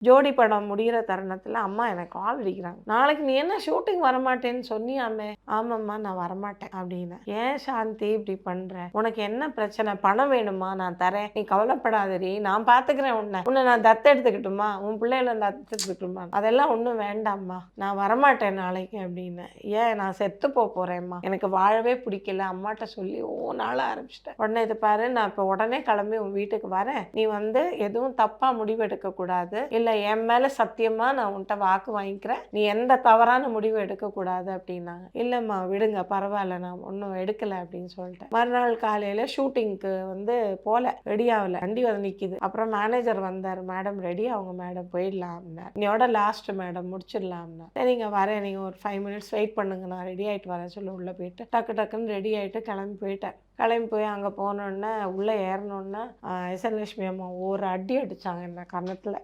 ஜோடி படம் முடிகிற தருணத்தில் அம்மா எனக்கு கால் அடிக்கிறாங்க. நாளைக்கு நீ என்ன ஷூட்டிங் வரமாட்டேன்னு சொன்னியாமே? ஆமாம்மா நான் வரமாட்டேன் அப்படின்னு. ஏன் சாந்தி இப்படி பண்ற? உனக்கு என்ன பிரச்சனை? பணம் வேணுமா? நான் தரேன், நீ கவலைப்படாதடி, நான் பார்த்துக்கிறேன் உன்னை நான் தத்து எடுத்துக்கிட்டுமா, உன் பிள்ளைகளை தத்து எடுத்துக்கிட்டுமா? அதெல்லாம் ஒன்றும் வேண்டாம்மா, நான் வரமாட்டேன் நாளைக்கு அப்படின்னு. ஏன்? நான் செத்து போகிறேம்மா, எனக்கு வாழவே பிடிக்கல, அம்மாட்ட சொல்லி நாள ஆரம்பிச்சிட்டேன். உடனே இது பாரு, நான் இப்போ உடனே கிளம்பி உன் வீட்டுக்கு வரேன், நீ எதுவும் தப்பா முடிவு எடுக்க கூடாது, இல்ல என் மேல சத்தியமா நான் உன்கிட்ட வாக்கு வாங்கிக்கிறேன், நீ எந்த தவறான முடிவு எடுக்கக்கூடாது அப்படின்னாங்க. இல்லைம்மா விடுங்க பரவாயில்ல, நான் ஒன்றும் எடுக்கலை அப்படின்னு சொல்லிட்டேன். மறுநாள் காலையில் ஷூட்டிங்க்கு போல ரெடி ஆகலை, வண்டி நிற்கிது. அப்புறம் மேனேஜர் வந்தார், மேடம் ரெடி ஆகுங்க மேடம், போயிடலாம் அப்படின்னார். இன்னையோட லாஸ்ட் மேடம், முடிச்சிடலாம்னா. சரிங்க வரேன், நீங்கள் ஒரு 5 மினிட்ஸ் வெயிட் பண்ணுங்க, நான் ரெடி ஆகிட்டு வரேன் சொல்லி உள்ளே போயிட்டு டக்குன்னு ரெடி ஆகிட்டு கிளம்பி போயிட்டேன். கிளம்பி போய் அங்கே போனோடனே உள்ளே ஏறினோடனே எஸ்என் லட்சுமி அம்மா ஒரு அடி அடித்தாங்க என்ன கன்னத்தில்.